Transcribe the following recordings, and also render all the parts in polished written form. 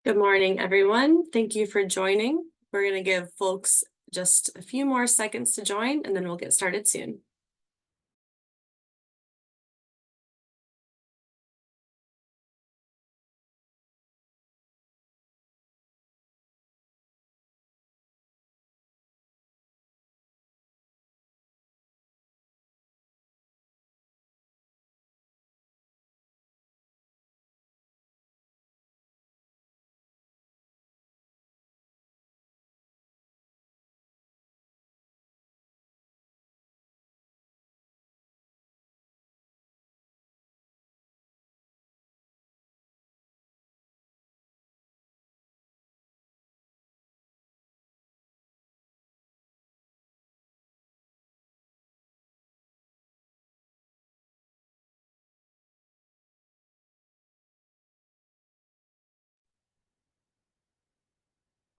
Good morning, everyone. Thank you for joining. We're going to give folks just a few more seconds to join, and then we'll get started soon.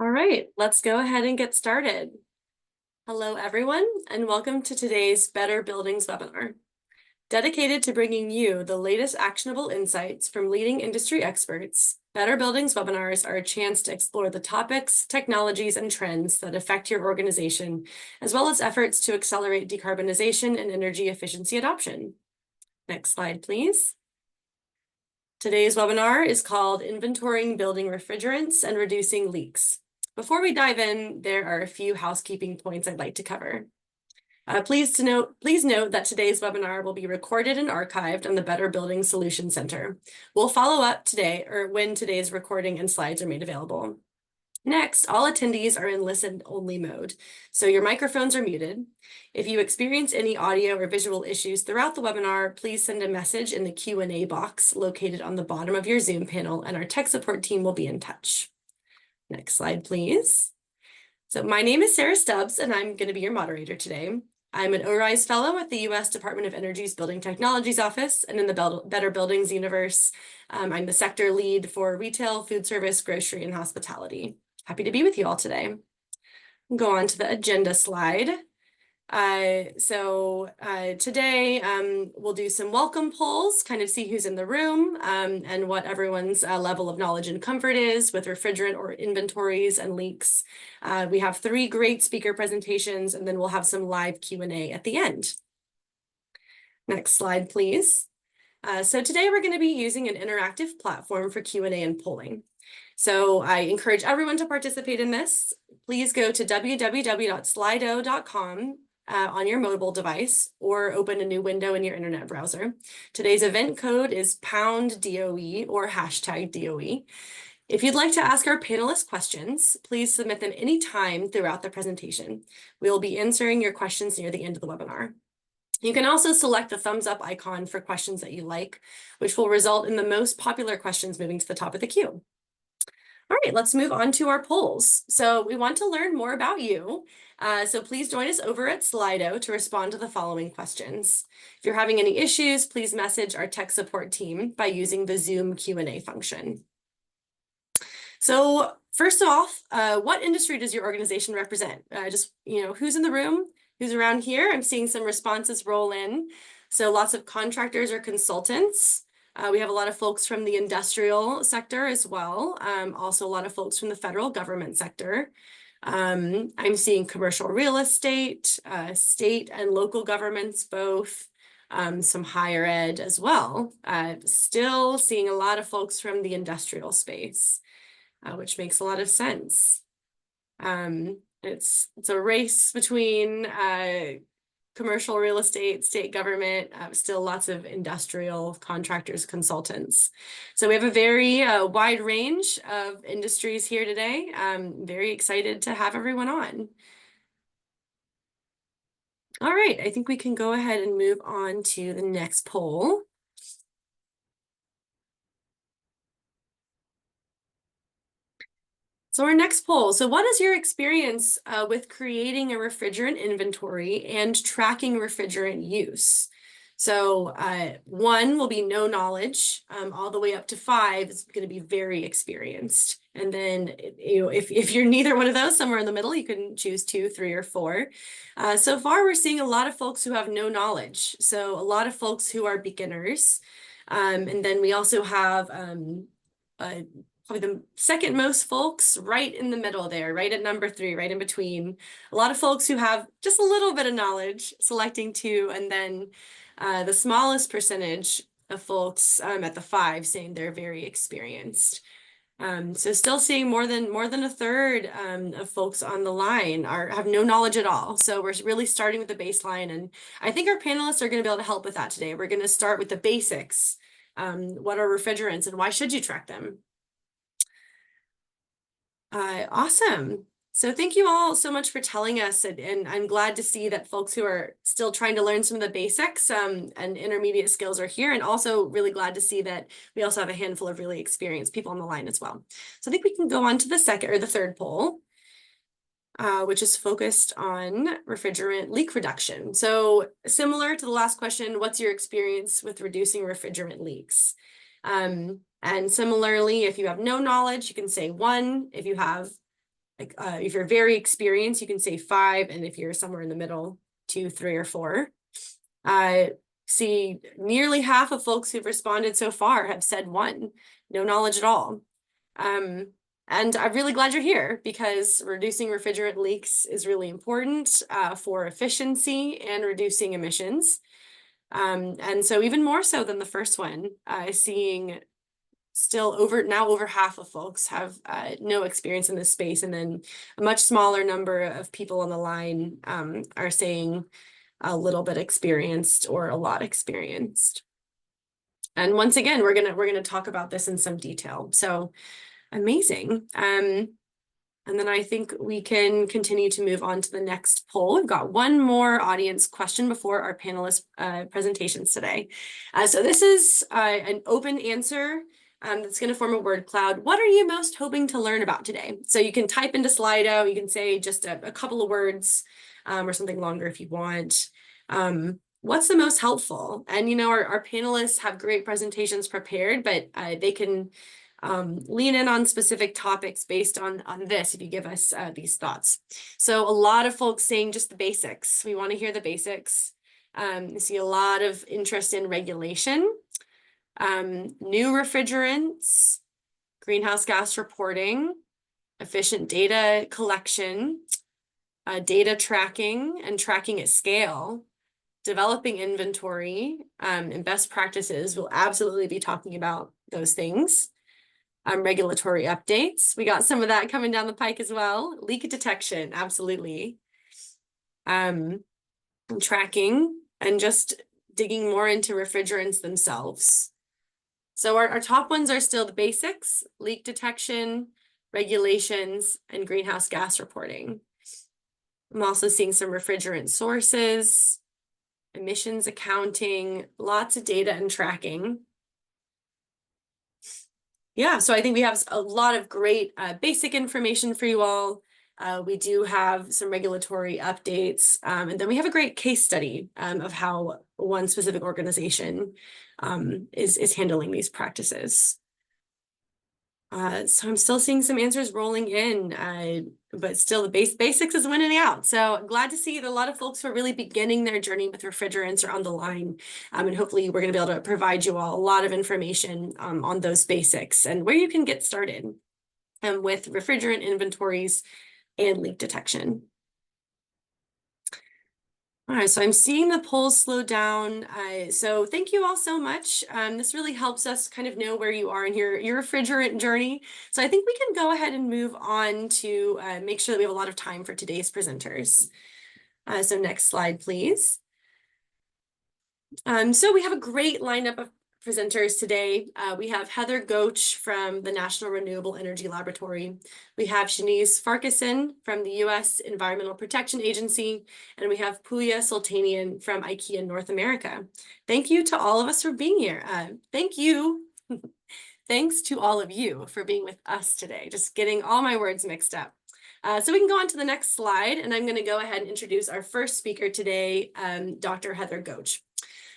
All right, let's go ahead and get started. Hello, everyone, and welcome to today's Better Buildings webinar. Dedicated to bringing you the latest actionable insights from leading industry experts, Better Buildings webinars are a chance to explore the topics, technologies, and trends that affect your organization, as well as efforts to accelerate decarbonization and energy efficiency adoption. Next slide, please. Today's webinar is called Inventorying Building Refrigerants and Reducing Leaks. Before we dive in, there are a few housekeeping points I'd like to cover. Please note that today's webinar will be recorded and archived on the Better Building Solutions Center. We'll follow up today or when today's recording and slides are made available. Next, all attendees are in listen-only mode, so your microphones are muted. If you experience any audio or visual issues throughout the webinar, please send a message in the Q&A box located on the bottom of your Zoom panel, and our tech support team will be in touch. Next slide, please. So my name is Sarah Stubbs, and I'm going to be your moderator today. I'm an ORISE Fellow at the U.S. Department of Energy's Building Technologies Office, and in the Better Buildings universe, I'm the sector lead for retail, food service, grocery, and hospitality. Happy to be with you all today. Go on to the agenda slide. Today we'll do some welcome polls, kind of see who's in the room and what everyone's level of knowledge and comfort is with refrigerant or inventories and leaks. We have 3 great speaker presentations, and then we'll have some live Q&A at the end. Next slide, please. So today we're going to be using an interactive platform for Q&A and polling. So I encourage everyone to participate in this. Please go to www.slido.com on your mobile device or open a new window in your internet browser. Today's event code is #DOE or #DOE. If you'd like to ask our panelists questions, please submit them anytime throughout the presentation. We'll be answering your questions near the end of the webinar. You can also select the thumbs up icon for questions that you like, which will result in the most popular questions moving to the top of the queue. All right, let's move on to our polls. So we want to learn more about you. So please join us over at Slido to respond to the following questions. If you're having any issues, please message our tech support team by using the Zoom Q&A function. So first off, what industry does your organization represent? Who's in the room? Who's around here? I'm seeing some responses roll in. So lots of contractors or consultants. We have a lot of folks from the industrial sector as well. Also a lot of folks from the federal government sector. I'm seeing commercial real estate, state and local governments both, some higher ed as well. Still seeing a lot of folks from the industrial space, which makes a lot of sense. It's a race between commercial real estate, state government, still lots of industrial contractors, consultants. So we have a very wide range of industries here today. I'm very excited to have everyone on. All right, I think we can go ahead and move on to the next poll. So our next poll. So what is your experience with creating a refrigerant inventory and tracking refrigerant use? So 1 will be no knowledge, all the way up to 5 is going to be very experienced. And then if you're neither one of those, somewhere in the middle, you can choose 2, 3, or 4. So far, we're seeing a lot of folks who have no knowledge. So a lot of folks who are beginners. And then we also have probably the second most folks right in the middle there, right at number 3, right in between. A lot of folks who have just a little bit of knowledge selecting 2, and then the smallest percentage of folks at the 5 saying they're very experienced. So still seeing more than a third of folks on the line have no knowledge at all. So we're really starting with the baseline, and I think our panelists are going to be able to help with that today. We're going to start with the basics. What are refrigerants and why should you track them? Awesome. So thank you all so much for telling us, and I'm glad to see that folks who are still trying to learn some of the basics and intermediate skills are here, and also really glad to see that we also have a handful of really experienced people on the line as well. So I think we can go on to the third poll, which is focused on refrigerant leak reduction. So similar to the last question, what's your experience with reducing refrigerant leaks? And similarly, if you have no knowledge, you can say 1. If you have if you're very experienced, you can say 5, and if you're somewhere in the middle, 2, 3, or 4. See nearly half of folks who've responded so far have said 1, no knowledge at all. And I'm really glad you're here, because reducing refrigerant leaks is really important for efficiency and reducing emissions. And so even more so than the first one, seeing still over half of folks have no experience in this space, and then a much smaller number of people on the line are saying a little bit experienced or a lot experienced. And once again, we're gonna talk about this in some detail. So amazing. And then I think we can continue to move on to the next poll. We've got one more audience question before our panelist presentations today. So this is an open answer that's going to form a word cloud. What are you most hoping to learn about today? So you can type into Slido, you can say just a couple of words or something longer if you want. What's the most helpful? And, you know, our panelists have great presentations prepared, but they can lean in on specific topics based on this if you give us these thoughts. So a lot of folks saying just the basics. We want to hear the basics. I see a lot of interest in regulation. New refrigerants, greenhouse gas reporting, efficient data collection, data tracking and tracking at scale, developing inventory, and best practices. We'll absolutely be talking about those things. Regulatory updates. We got some of that coming down the pike as well. Leak detection, absolutely. Tracking and just digging more into refrigerants themselves. So our top ones are still the basics: leak detection, regulations, and greenhouse gas reporting. I'm also seeing some refrigerant sources, emissions accounting, lots of data and tracking. Yeah, so I think we have a lot of great basic information for you all. We do have some regulatory updates, and then we have a great case study of how one specific organization is handling these practices. So I'm still seeing some answers rolling in, but still the basics is winning out. So I'm glad to see that a lot of folks who are really beginning their journey with refrigerants are on the line. And hopefully we're going to be able to provide you all a lot of information on those basics and where you can get started with refrigerant inventories and leak detection. All right, so I'm seeing the polls slow down. So thank you all so much. This really helps us kind of know where you are in your refrigerant journey. So I think we can go ahead and move on to make sure that we have a lot of time for today's presenters. So next slide, please. So we have a great lineup of presenters today. We have Heather Goach from the National Renewable Energy Laboratory. We have Shanice Farquharson from the U.S. Environmental Protection Agency, and we have Puya Sultanian from IKEA North America. Thank you to all of us for being here. Thank you. Thanks to all of you for being with us today. Just getting all my words mixed up. So we can go on to the next slide, and I'm going to go ahead and introduce our first speaker today, Dr. Heather Goach.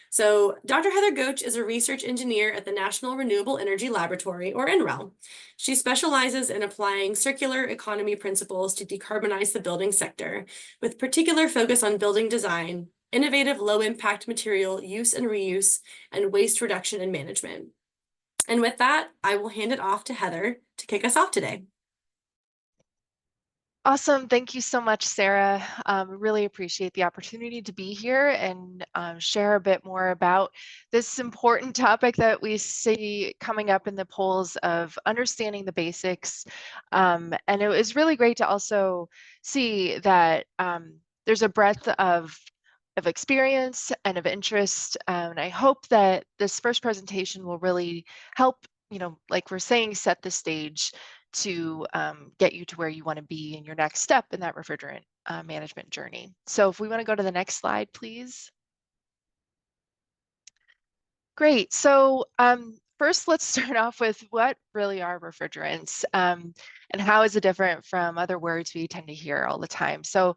So Dr. Heather Goach is a research engineer at the National Renewable Energy Laboratory, or NREL. She specializes in applying circular economy principles to decarbonize the building sector, with particular focus on building design, innovative low-impact material use and reuse, and waste reduction and management. And with that, I will hand it off to Heather to kick us off today. Awesome. Thank you so much, Sarah. Really appreciate the opportunity to be here and share a bit more about this important topic that we see coming up in the polls of understanding the basics. And it was really great to also see that there's a breadth of experience and of interest. And I hope that this first presentation will really help, like we're saying, set the stage to get you to where you want to be in your next step in that refrigerant management journey. So if we want to go to the next slide, please. Great. So first, let's start off with what really are refrigerants and how is it different from other words we tend to hear all the time. So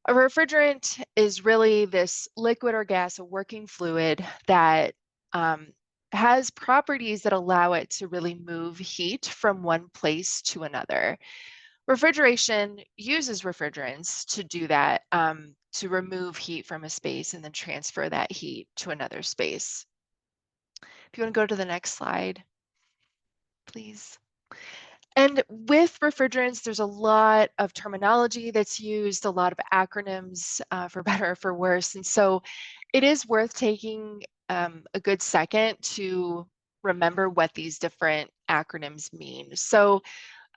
a refrigerant is really this liquid or gas, a working fluid that has properties that allow it to really move heat from one place to another. Refrigeration uses refrigerants to do that, to remove heat from a space and then transfer that heat to another space. If you want to go to the next slide, please. And with refrigerants, there's a lot of terminology that's used, a lot of acronyms for better or for worse. And so it is worth taking a good second to remember what these different acronyms mean. So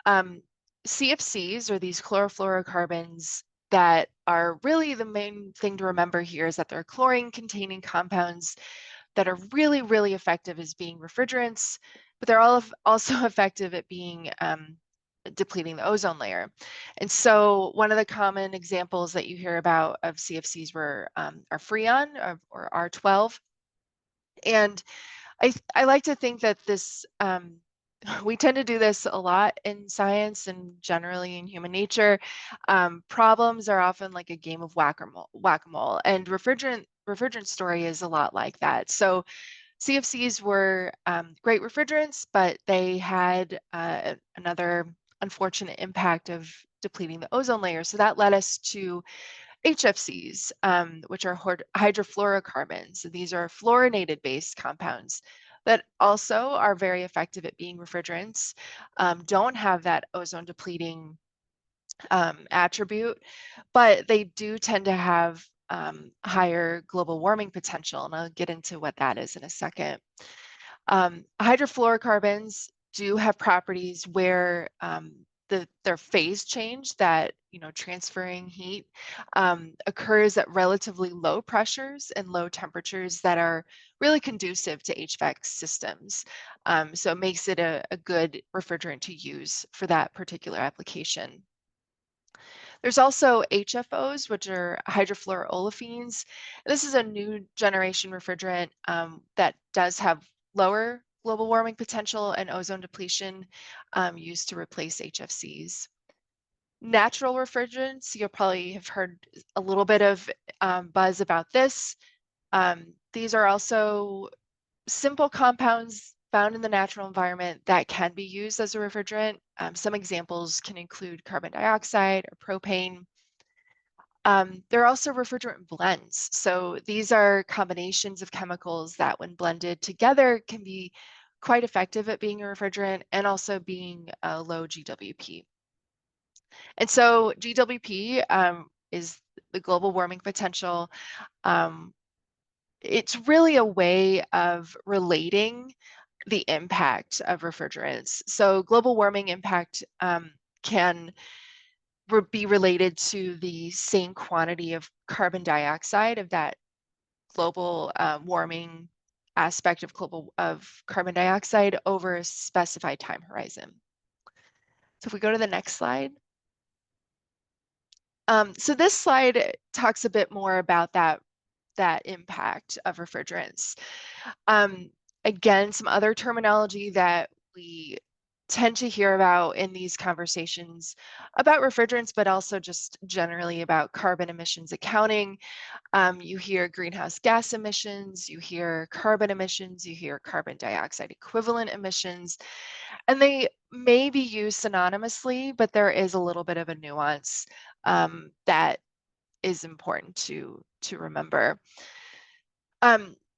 CFCs, or these chlorofluorocarbons, that are really the main thing to remember here is that they're chlorine-containing compounds that are really, really effective as being refrigerants, but they're all also effective at being depleting the ozone layer. And so one of the common examples that you hear about of CFCs were are Freon or R12. And I like to think that this, we tend to do this a lot in science and generally in human nature. Problems are often like a game of whack-a-mole, and refrigerant story is a lot like that. So CFCs were great refrigerants, but they had another unfortunate impact of depleting the ozone layer. So that led us to HFCs, which are hydrofluorocarbons. These are fluorinated based compounds that also are very effective at being refrigerants, don't have that ozone depleting attribute, but they do tend to have higher global warming potential, and I'll get into what that is in a second. Hydrofluorocarbons do have properties where their phase change, that transferring heat, occurs at relatively low pressures and low temperatures that are really conducive to HVAC systems. So it makes it a good refrigerant to use for that particular application. There's also HFOs, which are hydrofluoroolefins. This is a new generation refrigerant that does have lower global warming potential and ozone depletion, used to replace HFCs. Natural refrigerants, you'll probably have heard a little bit of buzz about this. These are also simple compounds found in the natural environment that can be used as a refrigerant. Some examples can include carbon dioxide or propane. There are also refrigerant blends. So these are combinations of chemicals that, when blended together, can be quite effective at being a refrigerant and also being a low GWP. And so GWP is the global warming potential. It's really a way of relating the impact of refrigerants. So global warming impact can be related to the same quantity of carbon dioxide, of that global warming aspect of carbon dioxide over a specified time horizon. So if we go to the next slide. So this slide talks a bit more about that impact of refrigerants. Again, some other terminology that we tend to hear about in these conversations about refrigerants, but also just generally about carbon emissions accounting. You hear greenhouse gas emissions, you hear carbon emissions, you hear carbon dioxide equivalent emissions, and they may be used synonymously, but there is a little bit of a nuance that is important to remember.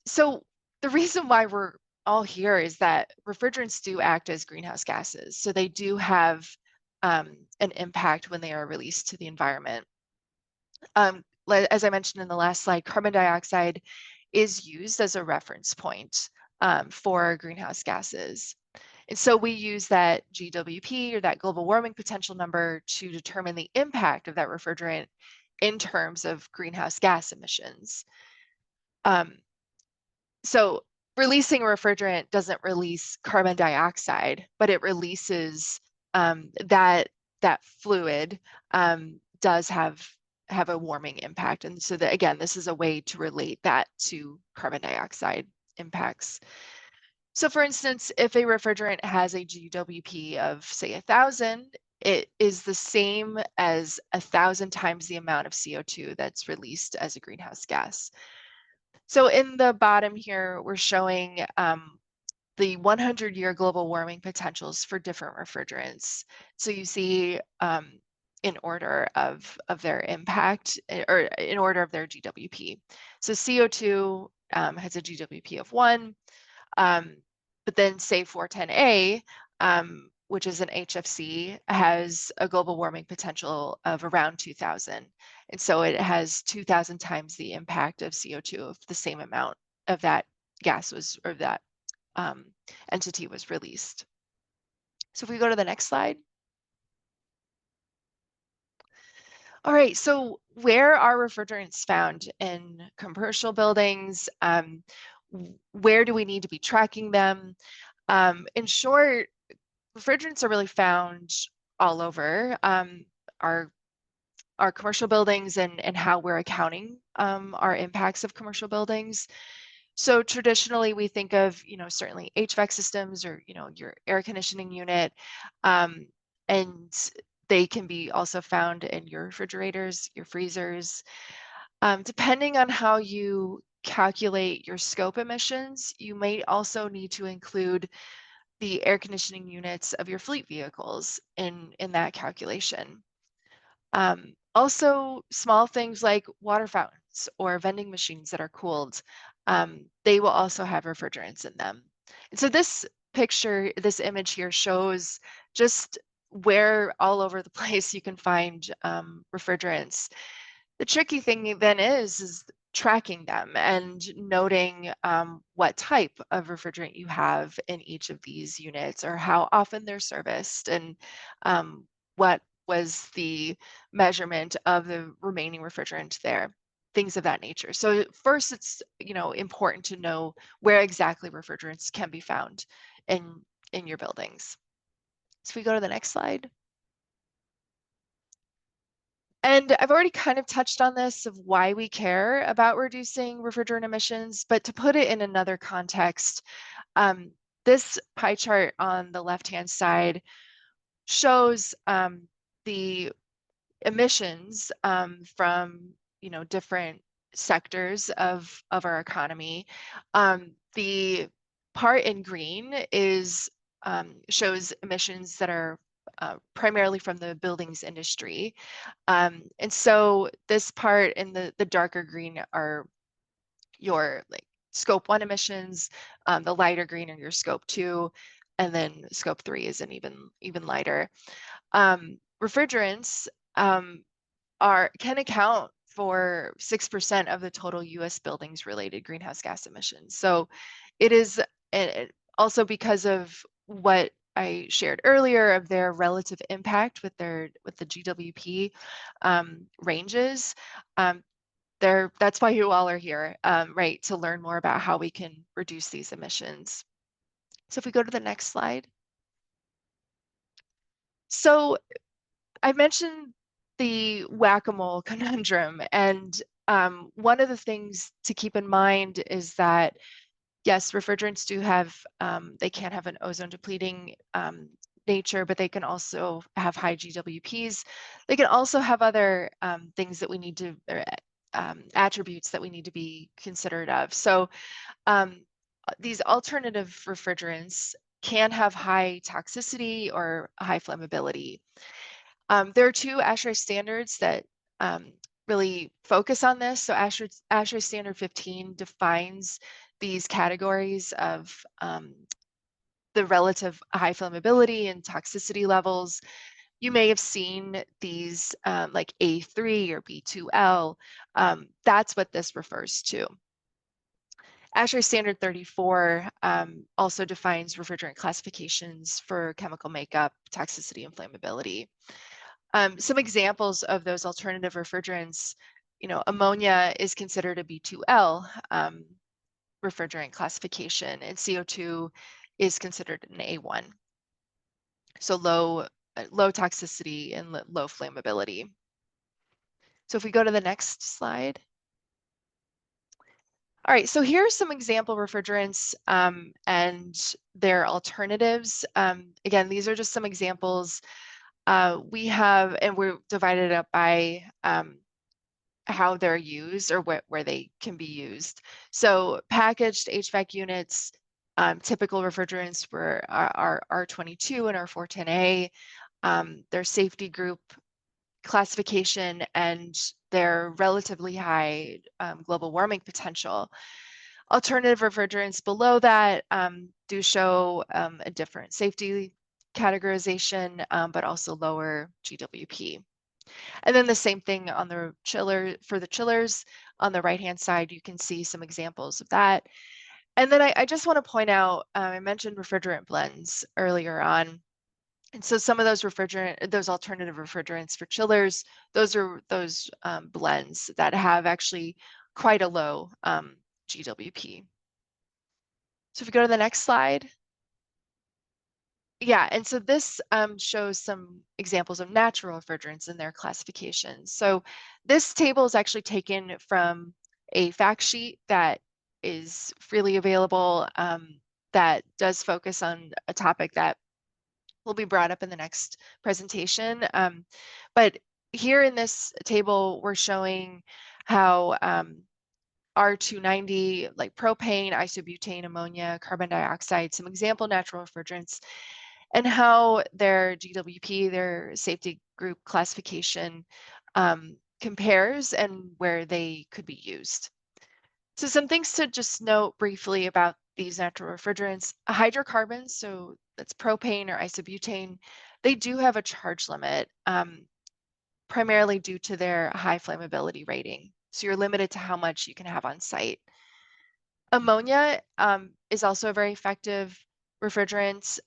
So the reason why we're all here is that refrigerants do act as greenhouse gases. So they do have an impact when they are released to the environment. As I mentioned in the last slide, carbon dioxide is used as a reference point for greenhouse gases. And so we use that GWP, or that global warming potential number, to determine the impact of that refrigerant in terms of greenhouse gas emissions. So releasing a refrigerant doesn't release carbon dioxide, but it releases that fluid does have a warming impact. And so that, again, this is a way to relate that to carbon dioxide impacts. So for instance, if a refrigerant has a GWP of say 1,000, it is the same as 1,000 times the amount of CO2 that's released as a greenhouse gas. So in the bottom here, we're showing the 100-year global warming potentials for different refrigerants. So you see in order of their impact, or in order of their GWP. So CO2 has a GWP of 1, but then say 410A, which is an HFC, has a global warming potential of around 2,000. And so it has 2,000 times the impact of CO2 if the same amount of that gas was, or that entity was released. So if we go to the next slide. All right, so where are refrigerants found in commercial buildings? Where do we need to be tracking them? In short, refrigerants are really found all over our commercial buildings, and how we're accounting our impacts of commercial buildings. So traditionally we think of, certainly HVAC systems, or, your air conditioning unit, and they can be also found in your refrigerators, your freezers. Depending on how you calculate your scope emissions, you may also need to include the air conditioning units of your fleet vehicles in that calculation. Also, small things like water fountains or vending machines that are cooled, they will also have refrigerants in them. And so this picture, this image here, shows just where all over the place you can find refrigerants. The tricky thing then is tracking them and noting what type of refrigerant you have in each of these units, or how often they're serviced, and what was the measurement of the remaining refrigerant there, things of that nature. So first, it's important to know where exactly refrigerants can be found in your buildings. So if we go to the next slide. And I've already kind of touched on this, of why we care about reducing refrigerant emissions, but to put it in another context, this pie chart on the left-hand side shows the emissions from different sectors of our economy. The part in green is shows emissions that are primarily from the buildings industry. And so this part in the darker green are your scope 1 emissions, the lighter green are your scope 2, and then scope 3 is an even lighter. Refrigerants can account for 6% of the total US buildings related greenhouse gas emissions. So it is also because of what I shared earlier of their relative impact with the GWP ranges. That's why you all are here, right, to learn more about how we can reduce these emissions. So if we go to the next slide. So I mentioned the whack-a-mole conundrum, and one of the things to keep in mind is that, yes, refrigerants do have, they can have an ozone depleting nature, but they can also have high GWPs. They can also have other things that we need to, attributes that we need to be considerate of. So these alternative refrigerants can have high toxicity or high flammability. There are two ASHRAE standards that really focus on this. So ASHRAE Standard 15 defines these categories of the relative high flammability and toxicity levels. You may have seen these like A3 or B2L. That's what this refers to. ASHRAE Standard 34 also defines refrigerant classifications for chemical makeup, toxicity, and flammability. Some examples of those alternative refrigerants, ammonia is considered a B2L refrigerant classification, and CO2 is considered an A1. So low toxicity and low flammability. So if we go to the next slide. All right, so here are some example refrigerants and their alternatives. Again, these are just some examples. We have, and we're divided up by how they're used or where they can be used. So packaged HVAC units, typical refrigerants are R22 and R410A. Their safety group classification and their relatively high global warming potential. Alternative refrigerants below that do show a different safety categorization, but also lower GWP. And then the same thing on the chiller, for the chillers on the right-hand side, you can see some examples of that. And then I just want to point out, I mentioned refrigerant blends earlier on. And so some of those alternative refrigerants for chillers, those are those blends that have actually quite a low GWP. So if we go to the next slide. Yeah, and so this shows some examples of natural refrigerants and their classifications. So this table is actually taken from a fact sheet that is freely available that does focus on a topic that will be brought up in the next presentation. But here in this table, we're showing how R290, like propane, isobutane, ammonia, carbon dioxide, some example natural refrigerants, and how their GWP, their safety group classification, compares and where they could be used. So some things to just note briefly about these natural refrigerants. Hydrocarbons, so that's propane or isobutane, they do have a charge limit, primarily due to their high flammability rating. So you're limited to how much you can have on site. Ammonia is also a very effective refrigerant,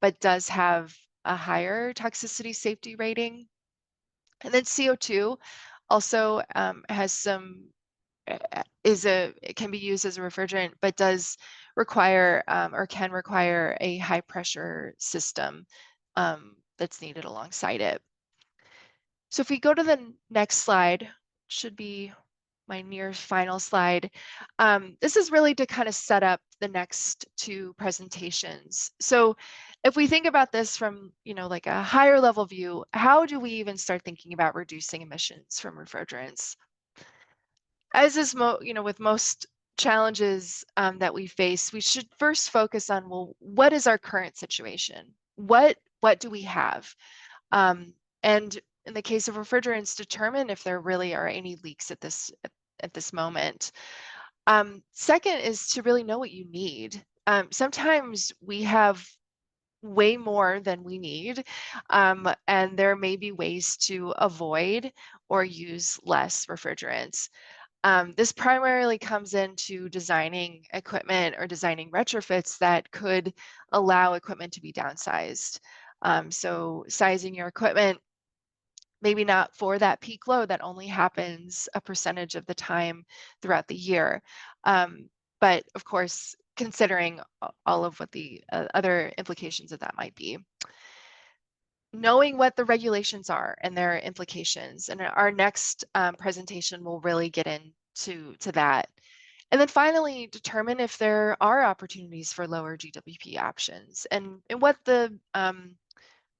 but does have a higher toxicity safety rating. And then CO2 also has some, it can be used as a refrigerant, but does require or can require a high pressure system that's needed alongside it. So if we go to the next slide, should be my near final slide. This is really to kind of set up the next two presentations. So if we think about this from, like a higher level view, how do we even start thinking about reducing emissions from refrigerants? As is with most challenges that we face, we should first focus on, well, what is our current situation? What do we have? And in the case of refrigerants, determine if there really are any leaks at this moment. Second is to really know what you need. Sometimes we have way more than we need, and there may be ways to avoid or use less refrigerants. This primarily comes into designing equipment or designing retrofits that could allow equipment to be downsized. So sizing your equipment, maybe not for that peak load that only happens a percentage of the time throughout the year. But of course, considering all of what the other implications of that might be. Knowing what the regulations are and their implications. And our next presentation will really get into that. And then finally, determine if there are opportunities for lower GWP options and what the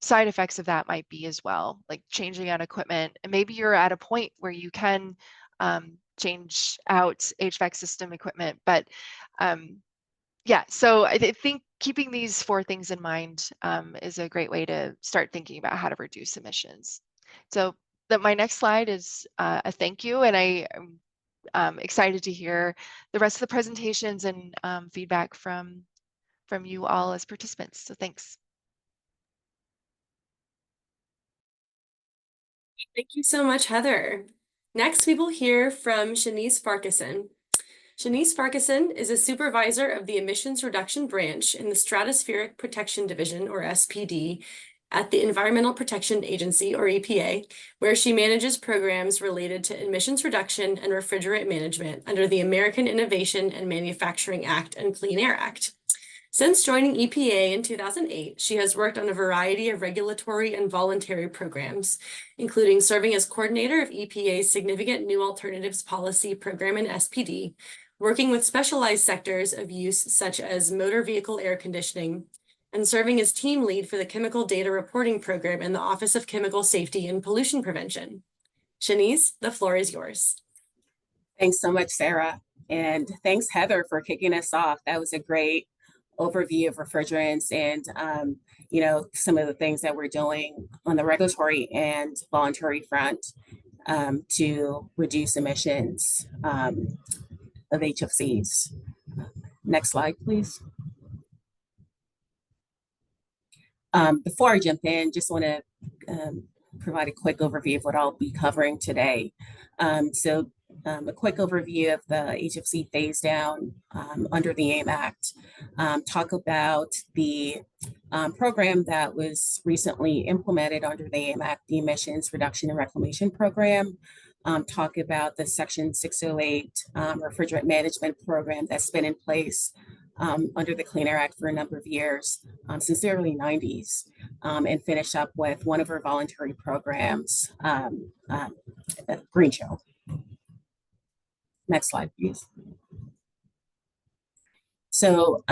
side effects of that might be as well, like changing out equipment. And maybe you're at a point where you can change out HVAC system equipment. But yeah, so I think keeping these four things in mind is a great way to start thinking about how to reduce emissions. So my next slide is a thank you. And excited to hear the rest of the presentations and feedback from you all as participants. So thanks. Thank you so much, Heather. Next, we will hear from Shanice Farquharson. Shanice Farquharson is a supervisor of the Emissions Reduction Branch in the Stratospheric Protection Division, or SPD, at the Environmental Protection Agency, or EPA, where she manages programs related to emissions reduction and refrigerant management under the American Innovation and Manufacturing Act and Clean Air Act. Since joining EPA in 2008, she has worked on a variety of regulatory and voluntary programs, including serving as coordinator of EPA's Significant New Alternatives Policy Program in SPD, working with specialized sectors of use such as motor vehicle air conditioning, and serving as team lead for the Chemical Data Reporting Program in the Office of Chemical Safety and Pollution Prevention. Shanice, the floor is yours. Thanks so much, Sarah. And thanks, Heather, for kicking us off. That was a great overview of refrigerants and, some of the things that we're doing on the regulatory and voluntary front to reduce emissions of HFCs. Next slide, please. Before I jump in, just want to provide a quick overview of what I'll be covering today. A quick overview of the HFC phase down under the AIM Act, talk about the program that was recently implemented under the AIM Act, the Emissions Reduction and Reclamation Program, talk about the Section 608 refrigerant management program that's been in place under the Clean Air Act for a number of years, since the early 90s, and finish up with one of our voluntary programs, Green Show. Next slide, please. So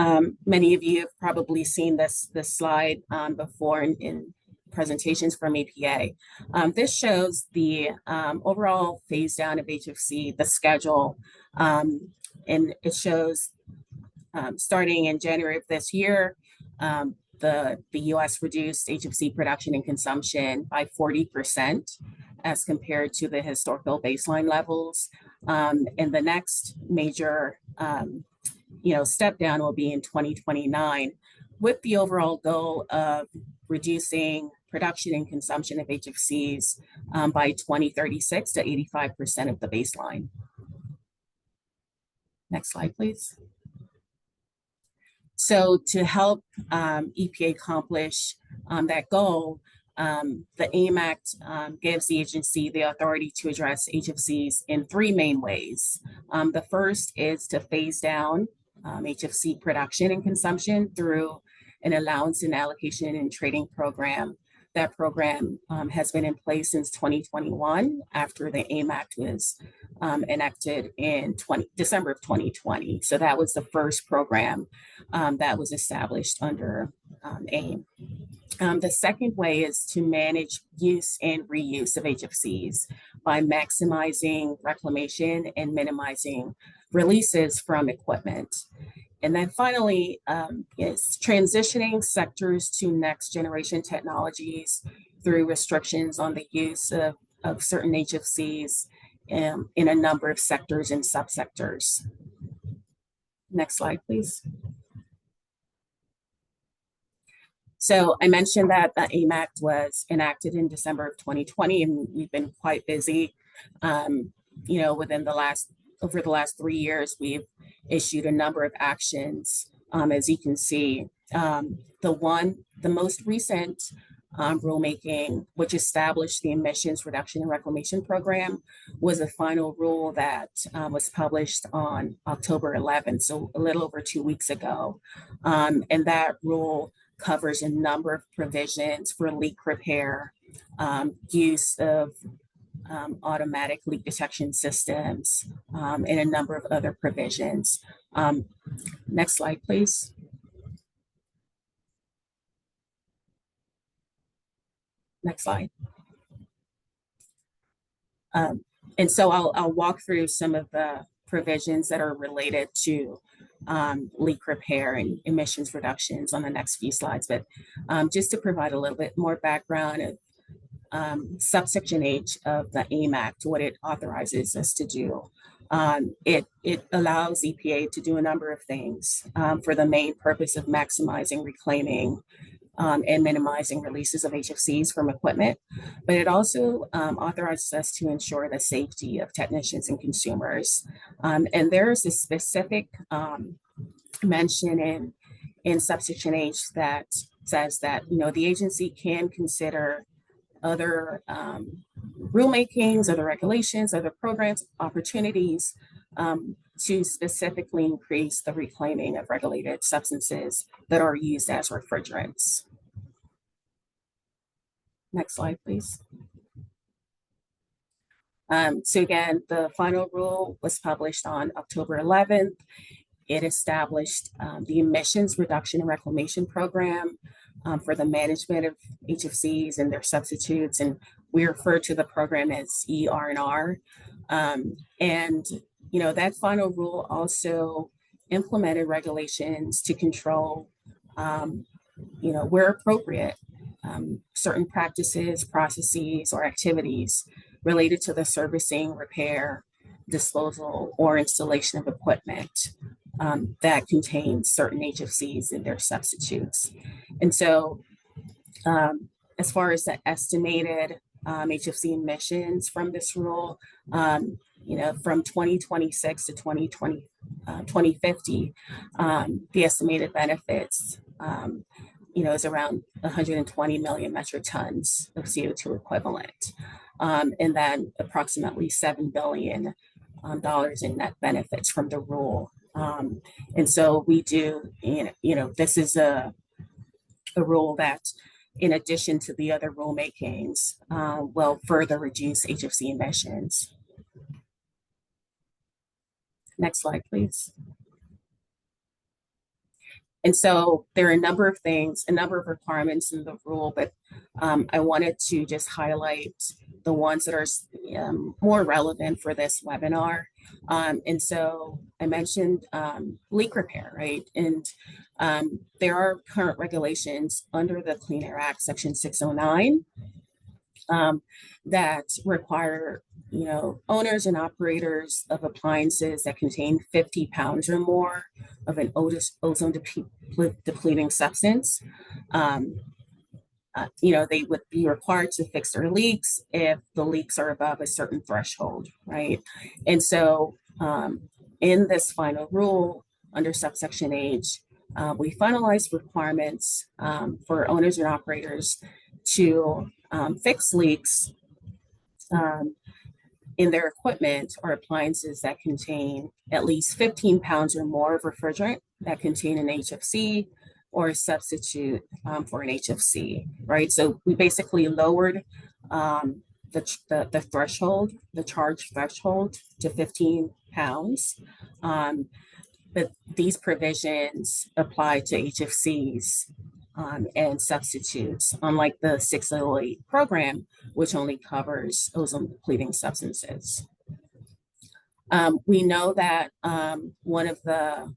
many of you have probably seen this slide before in presentations from EPA. This shows the overall phase down of HFC, the schedule, and it shows starting in January of this year, the U.S. reduced HFC production and consumption by 40% as compared to the historical baseline levels. And the next major, step down will be in 2029, with the overall goal of reducing production and consumption of HFCs by 2036 to 85% of the baseline. Next slide, please. So to help EPA accomplish that goal, the AIM Act gives the agency the authority to address HFCs in three main ways. The first is to phase down HFC production and consumption through an allowance and allocation and trading program. That program has been in place since 2021 after the AIM Act was enacted in December of 2020. So that was the first program that was established under AIM. The second way is to manage use and reuse of HFCs by maximizing reclamation and minimizing releases from equipment. And then finally, is transitioning sectors to next generation technologies through restrictions on the use of certain HFCs in a number of sectors and subsectors. Next slide, please. So I mentioned that the AIM Act was enacted in December of 2020, and we've been quite busy. Over the last 3 years, we've issued a number of actions. As you can see, the most recent rulemaking, which established the Emissions Reduction and Reclamation Program, was a final rule that was published on October 11th, so a little over 2 weeks ago. And that rule covers a number of provisions for leak repair, use of automatic leak detection systems, and a number of other provisions. Next slide, please. Next slide. And so I'll walk through some of the provisions that are related to leak repair and emissions reductions on the next few slides. But just to provide a little bit more background subsection H of the AIM Act, what it authorizes us to do. It allows EPA to do a number of things for the main purpose of maximizing reclaiming and minimizing releases of HFCs from equipment, but it also authorizes us to ensure the safety of technicians and consumers. And there's a specific mention in subsection H that says that, you know, the agency can consider other rulemakings, other regulations, other programs, opportunities to specifically increase the reclaiming of regulated substances that are used as refrigerants. Next slide, please. So again, the final rule was published on October 11th. It established the emissions reduction and reclamation program for the management of HFCs and their substitutes, and we refer to the program as ER&R. And you know, that final rule also implemented regulations to control, you know, where appropriate, certain practices, processes, or activities related to the servicing, repair, disposal, or installation of equipment that contains certain HFCs and their substitutes. And so as far as the estimated HFC emissions from this rule, you know, from 2026 to 2050, the estimated benefits, you know, is around 120 million metric tons of CO2 equivalent, and then approximately $7 billion in net benefits from the rule. And so we do, you know, this is a rule that, in addition to the other rulemakings, will further reduce HFC emissions. Next slide, please. And so there are a number of things, a number of requirements in the rule, but I wanted to just highlight the ones that are more relevant for this webinar. And so I mentioned leak repair, right? And there are current regulations under the Clean Air Act, Section 609, that require, you know, owners and operators of appliances that contain 50 pounds or more of an ozone depleting substance. You know, they would be required to fix their leaks if the leaks are above a certain threshold, right? And so in this final rule under subsection H, we finalized requirements for owners and operators to fix leaks in their equipment or appliances that contain at least 15 pounds or more of refrigerant that contain an HFC or a substitute for an HFC, right? So we basically lowered the threshold, the charge threshold to 15 pounds. But these provisions apply to HFCs and substitutes, unlike the 608 program, which only covers ozone depleting substances. We know that one of the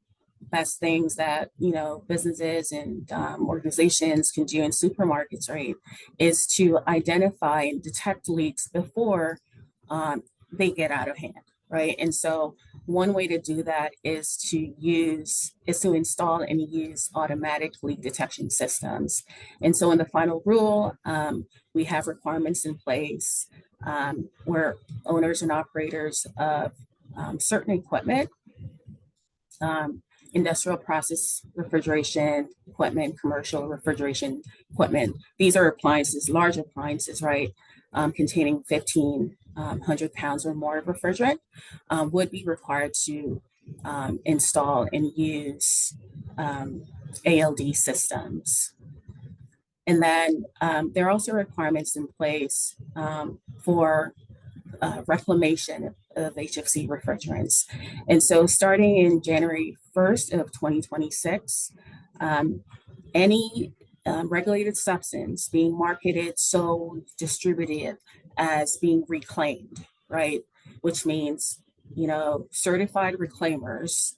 best things that, you know, businesses and organizations can do in supermarkets, right, is to identify and detect leaks before they get out of hand, right? And so one way to do that is to install and use automatic leak detection systems. And so in the final rule, we have requirements in place where owners and operators of certain equipment, industrial process refrigeration equipment, commercial refrigeration equipment. These are appliances, large appliances, right? Containing 1,500 pounds or more of refrigerant would be required to install and use ALD systems. And then there are also requirements in place for reclamation of HFC refrigerants. And so starting in January 1st of 2026, any regulated substance being marketed, sold, distributed as being reclaimed, right? Which means, you know, certified reclaimers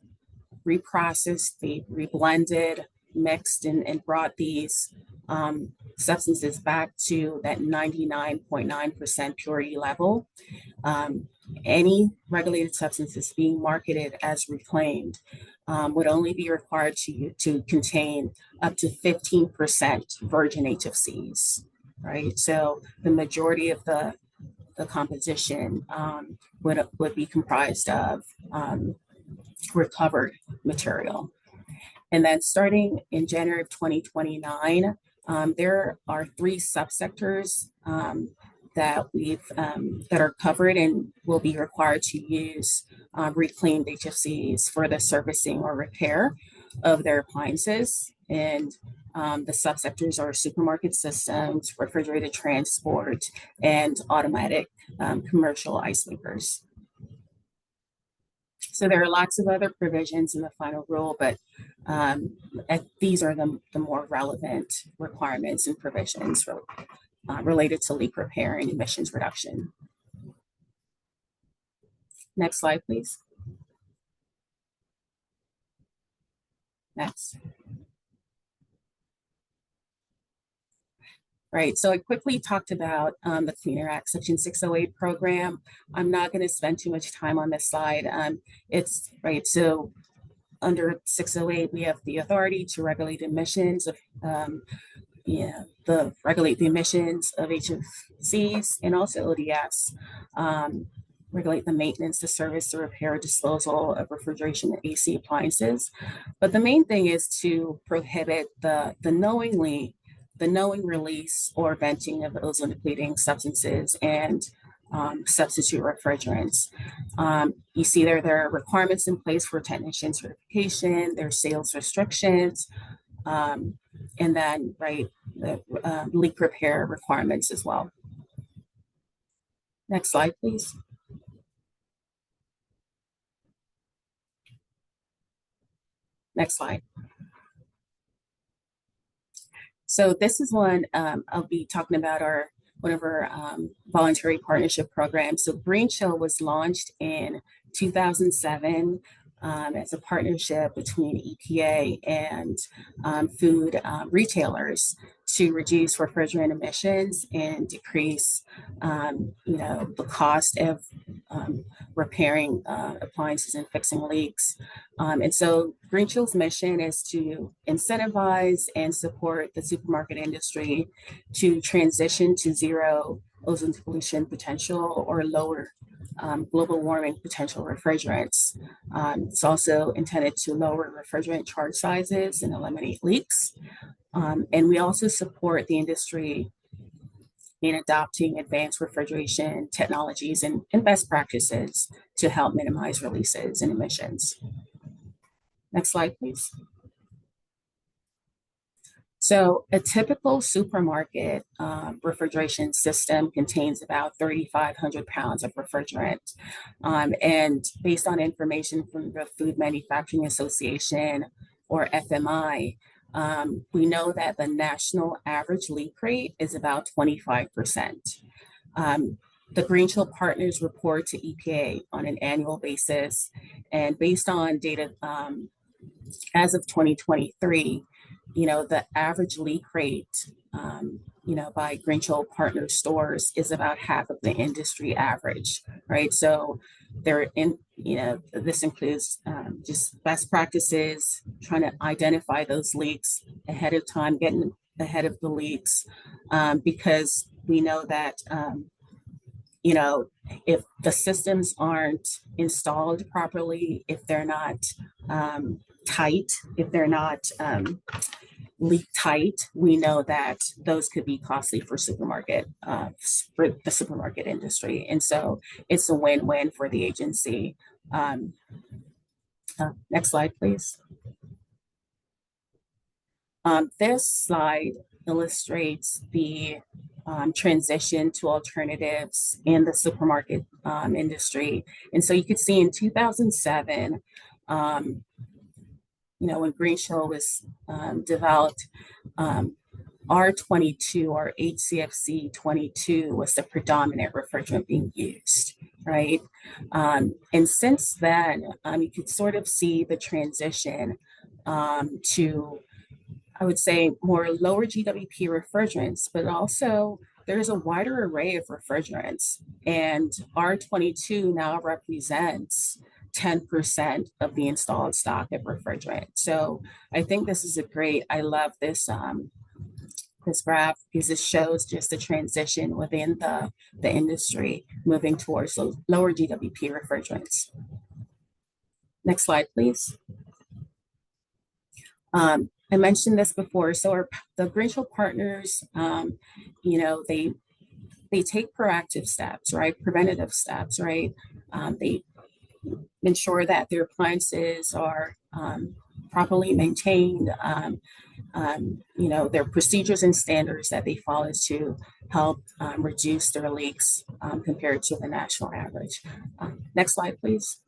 reprocessed, they reblended, mixed, and brought these substances back to that 99.9% purity level. Any regulated substances being marketed as reclaimed would only be required to contain up to 15% virgin HFCs, right? So the majority of the composition would be comprised of recovered material. And then starting in January of 2029, there are 3 subsectors that that are covered and will be required to use reclaimed HFCs for the servicing or repair of their appliances. And the subsectors are supermarket systems, refrigerated transport, and automatic commercial ice makers. So there are lots of other provisions in the final rule, but these are the more relevant requirements and provisions related to leak repair and emissions reduction. Next slide, please. Next. Right, so I quickly talked about the Clean Air Act Section 608 program. I'm not going to spend too much time on this slide. It's right, so under 608, we have the authority to regulate emissions of regulate the emissions of HFCs and also ODS, regulate the maintenance, the service, the repair, disposal of refrigeration and AC appliances. But the main thing is to prohibit the knowing release or venting of ozone depleting substances and substitute refrigerants. You see there are requirements in place for technician certification, there's sales restrictions, and then the leak repair requirements as well. Next slide, please. Next slide. So this is one I'll be talking about one of our voluntary partnership programs. So Green Chill was launched in 2007 as a partnership between EPA and food retailers to reduce refrigerant emissions and decrease, the cost of repairing appliances and fixing leaks. And so Green Chill's mission is to incentivize and support the supermarket industry to transition to zero ozone depletion potential or lower global warming potential refrigerants. It's also intended to lower refrigerant charge sizes and eliminate leaks. And we also support the industry in adopting advanced refrigeration technologies and best practices to help minimize releases and emissions. Next slide, please. So a typical supermarket refrigeration system contains about 3,500 pounds of refrigerant. And based on information from the Food Manufacturing Association, or FMI, we know that the national average leak rate is about 25%. The Green Chill partners report to EPA on an annual basis, and based on data as of 2023, the average leak rate, by Green Chill partner stores is about half of the industry average, right? So this includes just best practices, trying to identify those leaks ahead of time, getting ahead of the leaks, because we know that, if the systems aren't installed properly, if they're not tight, if they're not leak tight, we know that those could be costly for the supermarket industry. And so it's a win-win for the agency. Next slide, please. This slide illustrates the transition to alternatives in the supermarket industry. And so you could see in 2007, when Green Chill was developed, R22 or HCFC 22 was the predominant refrigerant being used, right? And since then, you could sort of see the transition to I would say, more lower GWP refrigerants, but also there's a wider array of refrigerants. And R22 now represents 10% of the installed stock of refrigerant. So I think this is I love this this graph because it shows just the transition within the industry moving towards those lower GWP refrigerants. Next slide, please. I mentioned this before. So the Greenfill partners, they take proactive steps, right? Preventative steps, right? They ensure that their appliances are properly maintained. Their procedures and standards that they follow to help reduce their leaks compared to the national average. Next slide, please.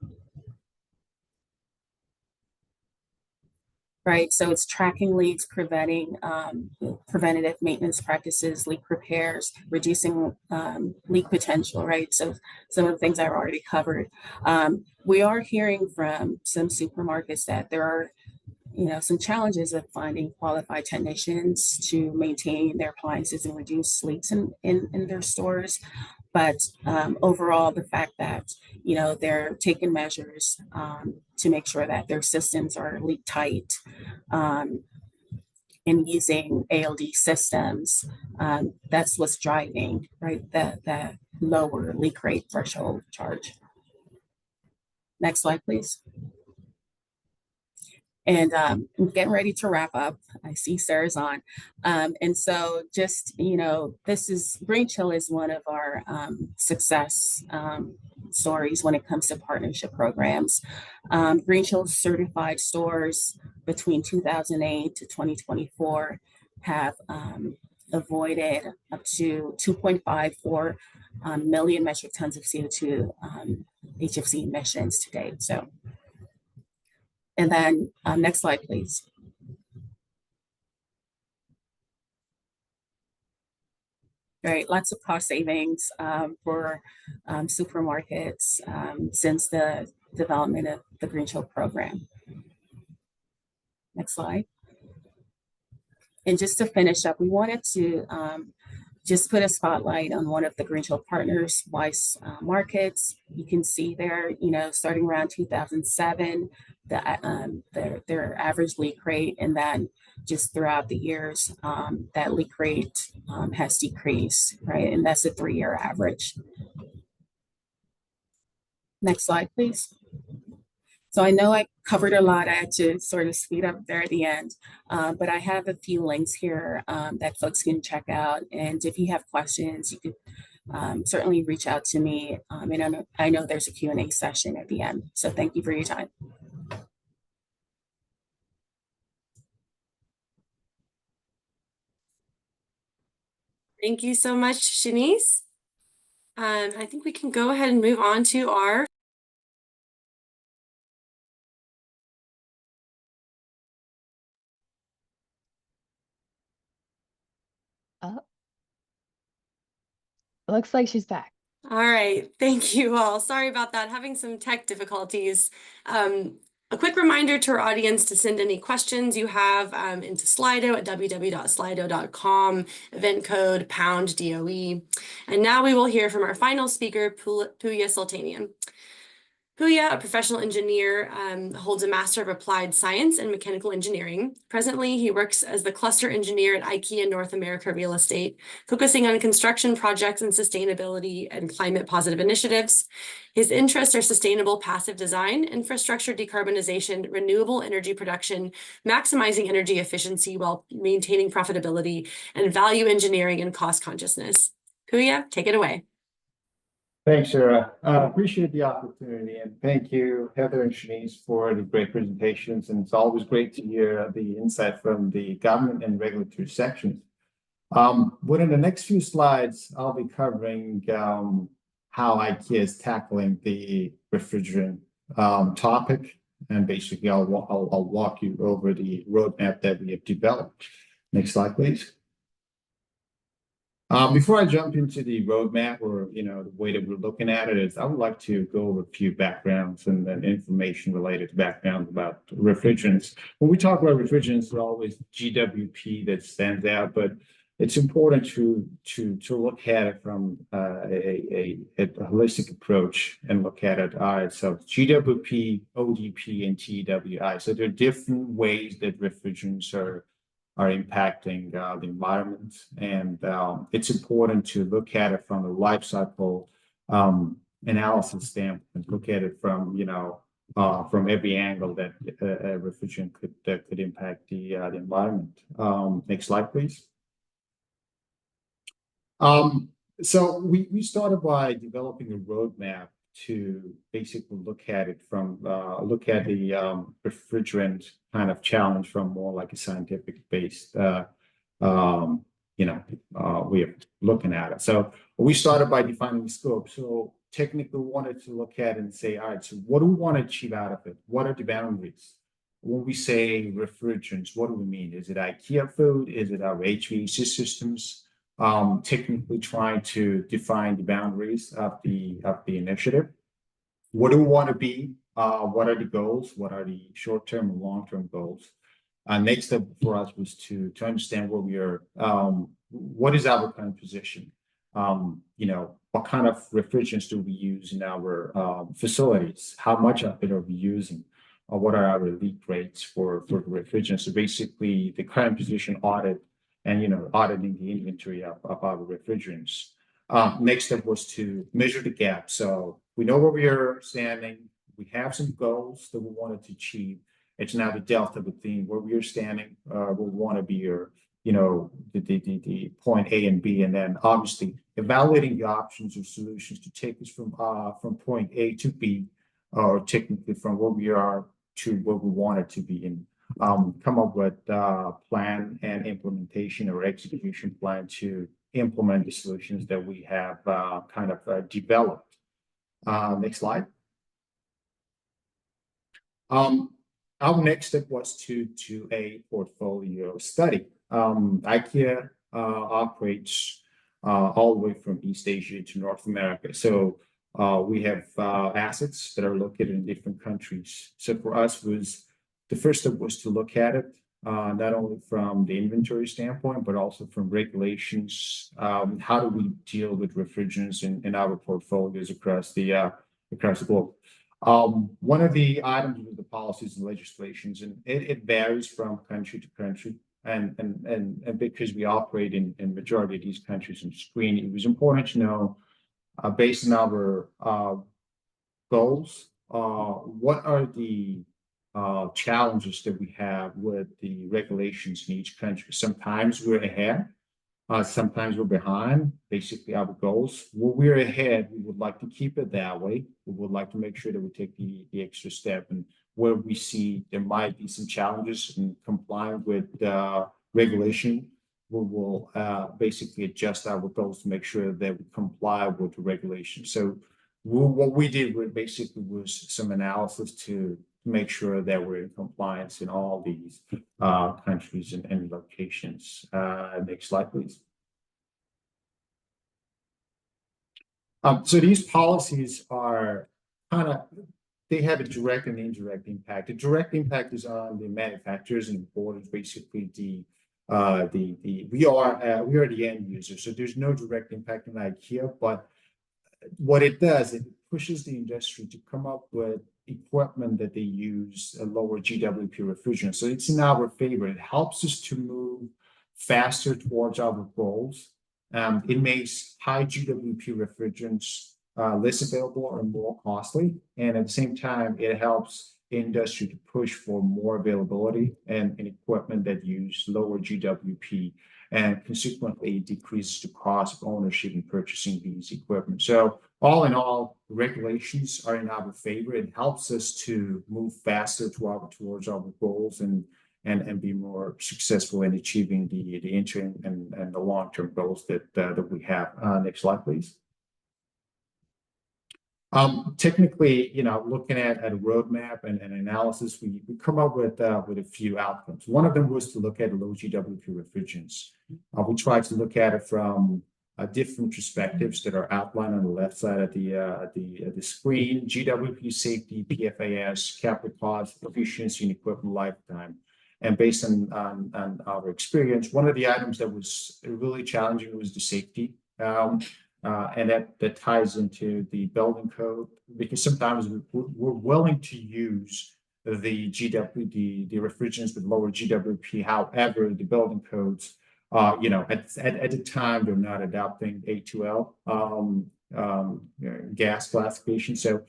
Right, so it's tracking leaks, preventing preventative maintenance practices, leak repairs, reducing leak potential, right? So some of the things I've already covered. We are hearing from some supermarkets that there are some challenges of finding qualified technicians to maintain their appliances and reduce leaks in their stores. But overall, the fact that, they're taking measures to make sure that their systems are leak tight and using ALD systems, that's what's driving, right, that lower leak rate threshold charge. Next slide, please. And I'm getting ready to wrap up. I see Sarah's on. And so just, Green Chill is one of our success stories when it comes to partnership programs. Green Chill certified stores between 2008 to 2024 have avoided up to 2.54 million metric tons of CO2 HFC emissions to date. So. And then next slide, please. All right, lots of cost savings for supermarkets since the development of the Green Chill program. Next slide. And just to finish up, we wanted to just put a spotlight on one of the Green Chill partners, Weiss Markets. You can see there, starting around 2007, their average leak rate, and then just throughout the years, that leak rate has decreased, right? And that's a 3-year average. Next slide, please. So I know I covered a lot. I had to sort of speed up there at the end, but I have a few links here that folks can check out. And if you have questions, you could certainly reach out to me. And I know there's a Q&A session at the end. So thank you for your time. Thank you so much, Shanice. I think we can go ahead and move on to our It looks like she's back. All right, thank you all. Sorry about that, having some tech difficulties. A quick reminder to our audience to send any questions you have into Slido at www.slido.com, event code #DOE. And now we will hear from our final speaker, Puya Sultanian. Puya, a professional engineer, holds a Master of Applied Science and Mechanical Engineering. Presently, he works as the cluster engineer at IKEA North America Real Estate, focusing on construction projects and sustainability and climate positive initiatives. His interests are sustainable passive design, infrastructure decarbonization, renewable energy production, maximizing energy efficiency while maintaining profitability, and value engineering and cost consciousness. Puya, take it away. Thanks, Sarah. Appreciate the opportunity, and thank you, Heather and Shanice, for the great presentations. And it's always great to hear the insight from the government and regulatory sections. Within the next few slides, I'll be covering how IKEA is tackling the refrigerant topic, and basically I'll walk you over the roadmap that we have developed. Next slide, please. Before I jump into the roadmap or, the way that we're looking at it is I would like to go over a few backgrounds and information related to backgrounds about refrigerants. When we talk about refrigerants, there's always GWP that stands out, but it's important to look at it from a holistic approach and look at it. All right, so GWP, ODP, and TWI. So there are different ways that refrigerants are impacting the environment. And it's important to look at it from a life cycle analysis standpoint, look at it from every angle that a refrigerant could impact the environment. Next slide, please. So we started by developing a roadmap to basically look at it from look at the refrigerant kind of challenge from more like a scientific based way of looking at it. So we started by defining the scope. So technically we wanted to look at it and say, all right, so what do we want to achieve out of it? What are the boundaries? When we say refrigerants, what do we mean? Is it IKEA food? Is it our HVAC systems? Technically trying to define the boundaries of the initiative. What do we want to be? What are the goals? What are the short-term and long-term goals? Next step for us was to understand where we are. What is our current position? What kind of refrigerants do we use in our facilities? How much of it are we using? What are our leak rates for the refrigerants? So basically, the current position audit and auditing the inventory of our refrigerants. Next step was to measure the gap. So we know where we are standing. We have some goals that we wanted to achieve. It's now the delta between where we are standing, where we want to be, or the point A and B, and then obviously evaluating the options or solutions to take us from point A to B, or technically from where we are to where we want it to be in. Come up with plan and implementation or execution plan to implement the solutions that we have developed. Next slide. Our next step was to do a portfolio study. IKEA operates all the way from East Asia to North America. So we have assets that are located in different countries. So for us the first step was to look at it, not only from the inventory standpoint, but also from regulations. How do we deal with refrigerants in our portfolios across the globe? One of the items was the policies and legislations, and it varies from country to country. And because we operate in majority of these countries and screen, it was important to know, based on our goals, what are the challenges that we have with the regulations in each country. Sometimes we're ahead, sometimes we're behind, basically our goals. When we're ahead, we would like to keep it that way. We would like to make sure that we take the extra step, and where we see there might be some challenges in complying with regulation, we will basically adjust our goals to make sure that we comply with the regulation. So what we did was some analysis to make sure that we're in compliance in all these countries and locations. Next slide, please. So these policies are they have a direct and indirect impact. The direct impact is on the manufacturers and importers, basically we are the end user. So there's no direct impact on IKEA, but what it does, it pushes the industry to come up with equipment that they use a lower GWP refrigerant. So it's in our favor. It helps us to move faster towards our goals. It makes high GWP refrigerants less available or more costly. And at the same time, it helps industry to push for more availability and equipment that use lower GWP, and consequently decreases the cost of ownership and purchasing these equipment. So all in all, the regulations are in our favor. It helps us to move faster towards our goals and be more successful in achieving the interim and the long-term goals that we have. Next slide, please. Technically, looking at a roadmap and analysis, we come up with a few outcomes. One of them was to look at low GWP refrigerants. We tried to look at it from different perspectives that are outlined on the left side of the screen: GWP safety, PFAS, capital cost, efficiency, and equipment lifetime. And based on our experience, one of the items that was really challenging was the safety. And that ties into the building code, because sometimes we're willing to use the GWP, the refrigerants with lower GWP. However, the building codes, at the time, they're not adopting A2L gas classification. So,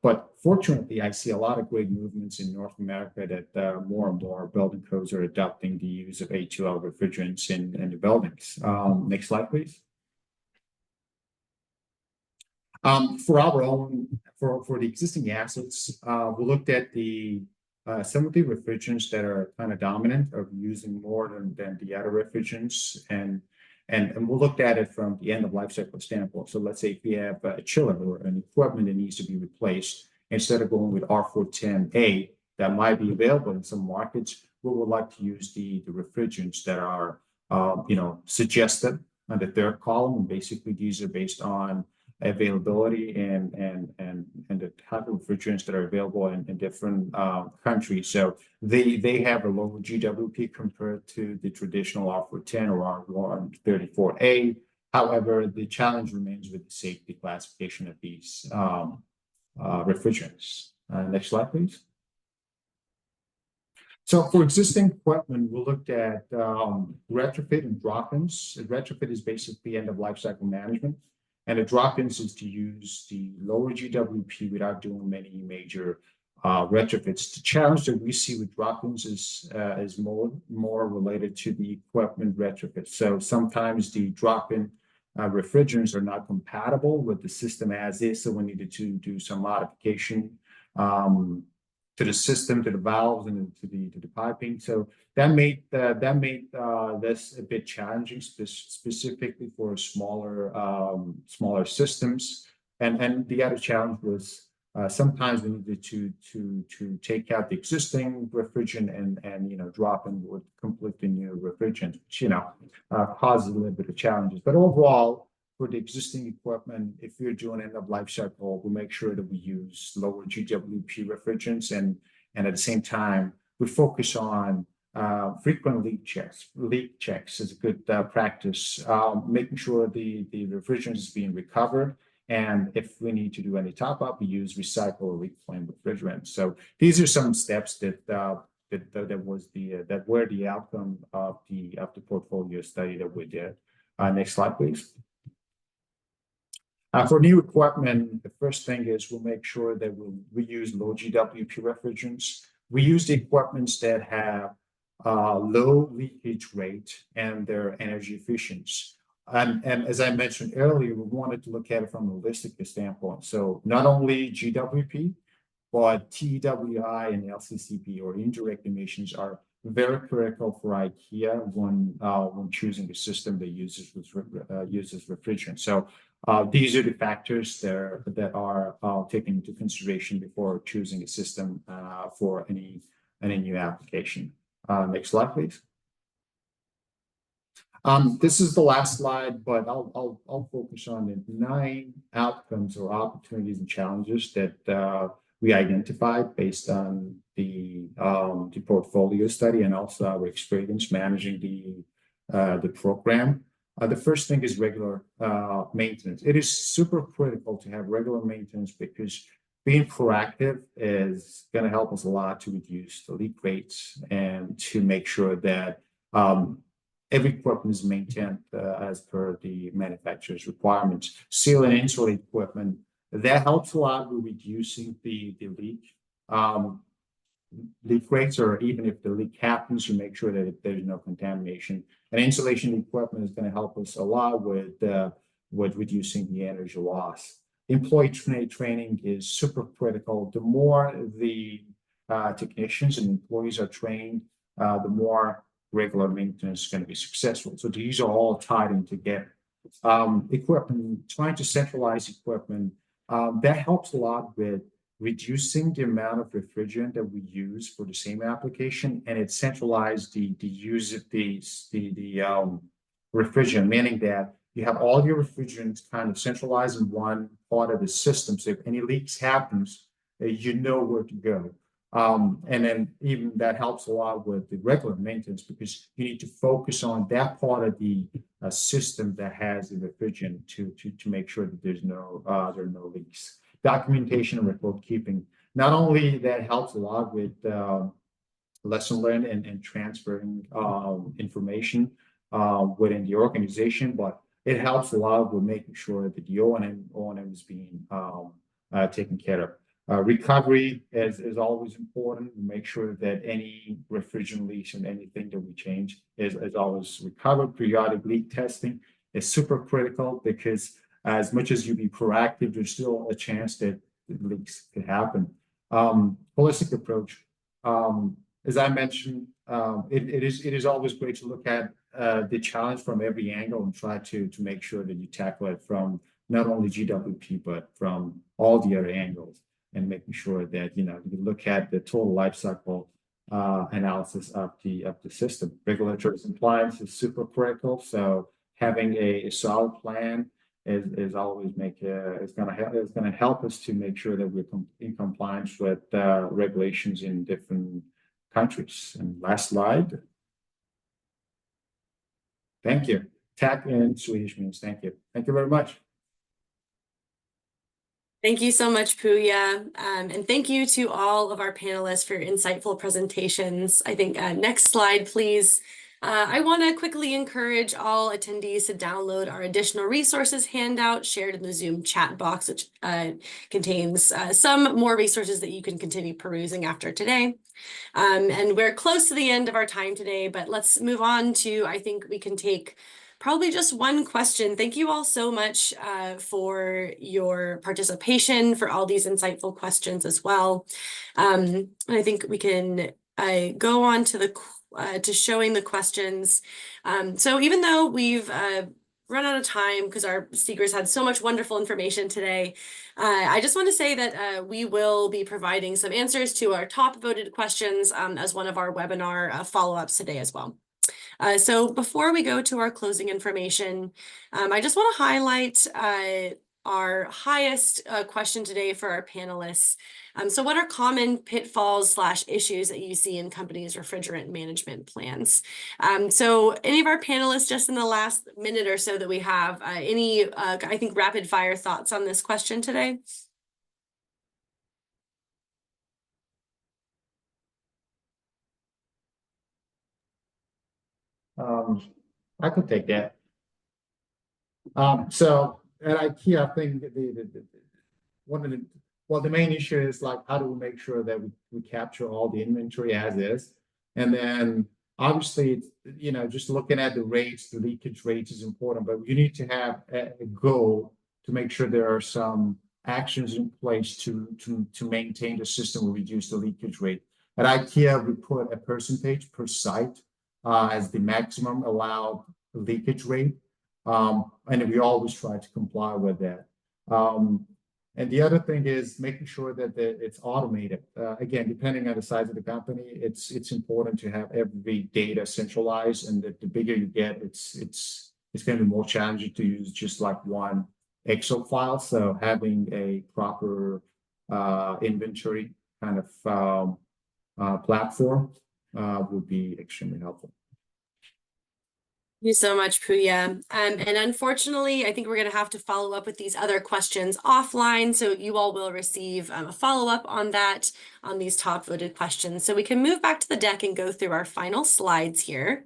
but fortunately, I see a lot of great movements in North America that more and more building codes are adopting the use of A2L refrigerants in the buildings. Next slide, please. For the existing assets, we looked at some of the refrigerants that are kind of dominant, are using more than the other refrigerants, and we looked at it from the end of life cycle standpoint. So let's say if we have a chiller or an equipment that needs to be replaced, instead of going with R410A that might be available in some markets, we would like to use the refrigerants that are suggested on the third column. And basically, these are based on availability and the type of refrigerants that are available in different countries. So they have a lower GWP compared to the traditional R410 or R134A. However, the challenge remains with the safety classification of these refrigerants. Next slide, please. So for existing equipment, we looked at retrofit and drop-ins. Retrofit is basically end of life cycle management. And the drop-ins is to use the lower GWP without doing many major retrofits. The challenge that we see with drop-ins is more related to the equipment retrofit. So sometimes the drop-in refrigerants are not compatible with the system as is, so we needed to do some modification to the system, to the valves, and to the piping. So that made this a bit challenging, specifically for smaller systems. And the other challenge was sometimes we needed to take out the existing refrigerant and drop in with completely new refrigerant, which causes a little bit of challenges. But overall, for the existing equipment, if we're doing end of life cycle, we'll make sure that we use lower GWP refrigerants, and at the same time, we focus on frequent leak checks. Leak checks is a good practice, making sure the refrigerant is being recovered. And if we need to do any top up, we use recycle or reclaim refrigerant. So these are some steps that were the outcome of the portfolio study that we did. Next slide, please. For new equipment, the first thing is we'll make sure that we use low GWP refrigerants. We use the equipments that have low leakage rate and they're energy efficient. And as I mentioned earlier, we wanted to look at it from a holistic standpoint. So not only GWP, but TWI and LCCP or indirect emissions are very critical for IKEA when choosing a system that uses refrigerant. So these are the factors that are taken into consideration before choosing a system for any new application. Next slide, please. This is the last slide, but I'll focus on the 9 outcomes or opportunities and challenges that we identified based on the portfolio study and also our experience managing the program. The first thing is regular maintenance. It is super critical to have regular maintenance because being proactive is going to help us a lot to reduce the leak rates and to make sure that every equipment is maintained as per the manufacturer's requirements. Seal and insulate equipment, that helps a lot with reducing the leak rates, or even if the leak happens, you make sure that there's no contamination. And insulation equipment is going to help us a lot with reducing the energy loss. Employee training is super critical. The more the technicians and employees are trained, the more regular maintenance is going to be successful. So these are all tied in together. Equipment, trying to centralize equipment, that helps a lot with reducing the amount of refrigerant that we use for the same application, and it centralized the use of the refrigerant, meaning that you have all your refrigerants kind of centralized in one part of the system. So if any leaks happens, you know where to go. And then even that helps a lot with the regular maintenance because you need to focus on that part of the system that has the refrigerant to make sure that there are no leaks. Documentation and record keeping. Not only that helps a lot with lesson learned and transferring information within the organization, but it helps a lot with making sure that the O&M is being taken care of. Recovery is always important. Make sure that any refrigerant leaks and anything that we change is always recovered. Periodic leak testing is super critical because as much as you be proactive, there's still a chance that leaks could happen. Holistic approach. As I mentioned, it is always great to look at the challenge from every angle and try to make sure that you tackle it from not only GWP but from all the other angles, and making sure that you look at the total life cycle analysis of the system. Regulatory compliance is super critical, so having a solid plan is always it's going to help us to make sure that we're in compliance with regulations in different countries. And last slide. Thank you. TAC in Swedish means thank you. Thank you very much. Thank you so much, Puya. And thank you to all of our panelists for your insightful presentations. I think next slide, please. I want to quickly encourage all attendees to download our additional resources handout shared in the Zoom chat box, which contains some more resources that you can continue perusing after today. And we're close to the end of our time today, but let's move on to, I think we can take probably just one question. Thank you all so much for your participation, for all these insightful questions as well. I think we can go on to to showing the questions. So even though we've run out of time because our speakers had so much wonderful information today, I just want to say that we will be providing some answers to our top voted questions as one of our webinar follow-ups today as well. So before we go to our closing information, I just want to highlight our highest question today for our panelists. So what are common pitfalls / issues that you see in companies' refrigerant management plans? So any of our panelists, just in the last minute or so that we have, any, I think, rapid fire thoughts on this question today? I could take that. So at IKEA, I think the main issue is like, how do we make sure that we capture all the inventory as is? And then obviously, just looking at the rates, the leakage rates is important, but you need to have a goal to make sure there are some actions in place to maintain the system or reduce the leakage rate. At IKEA, we put a percentage per site as the maximum allowed leakage rate. And we always try to comply with that. And the other thing is making sure that it's automated. Again, depending on the size of the company, it's important to have every data centralized, and that the bigger you get, it's going to be more challenging to use just like one Excel file. So having a proper inventory kind of platform would be extremely helpful. Thank you so much, Puya. And unfortunately, I think we're going to have to follow up with these other questions offline. So you all will receive a follow-up on that, on these top voted questions. So we can move back to the deck and go through our final slides here.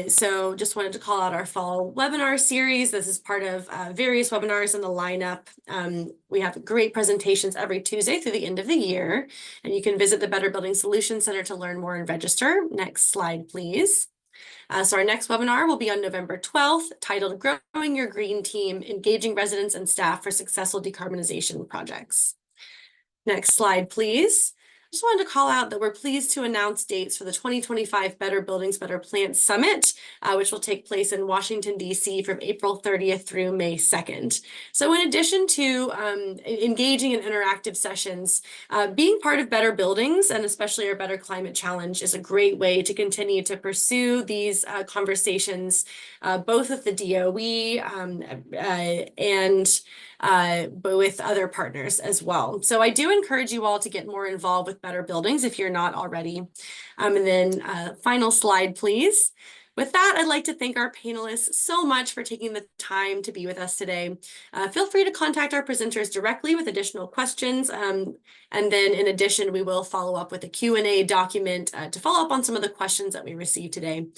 So just wanted to call out our fall webinar series. This is part of various webinars in the lineup. We have great presentations every Tuesday through the end of the year, and you can visit the Better Building Solutions Center to learn more and register. Next slide, please. So our next webinar will be on November 12th, titled Growing Your Green Team, Engaging Residents and Staff for Successful Decarbonization Projects. Next slide, please. Just wanted to call out that we're pleased to announce dates for the 2025 Better Buildings, Better Plants Summit, which will take place in Washington, D.C. from April 30th through May 2nd. So in addition to engaging in interactive sessions, being part of Better Buildings and especially our Better Climate Challenge is a great way to continue to pursue these conversations, both with the DOE and but with other partners as well. So I do encourage you all to get more involved with Better Buildings if you're not already. And then final slide, please. With that, I'd like to thank our panelists so much for taking the time to be with us today. Feel free to contact our presenters directly with additional questions. And then in addition, we will follow up with a Q&A document to follow up on some of the questions that we received today.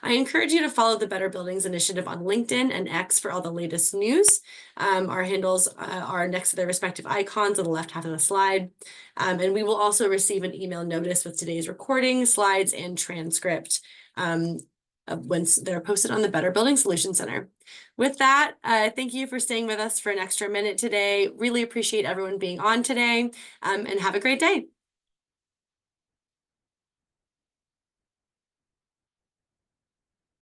I encourage you to follow the Better Buildings Initiative on LinkedIn and X for all the latest news. Our handles are next to their respective icons on the left half of the slide. And we will also receive an email notice with today's recording, slides, and transcript once they're posted on the Better Building Solutions Center. With that, thank you for staying with us for an extra minute today. Really appreciate everyone being on today, and have a great day.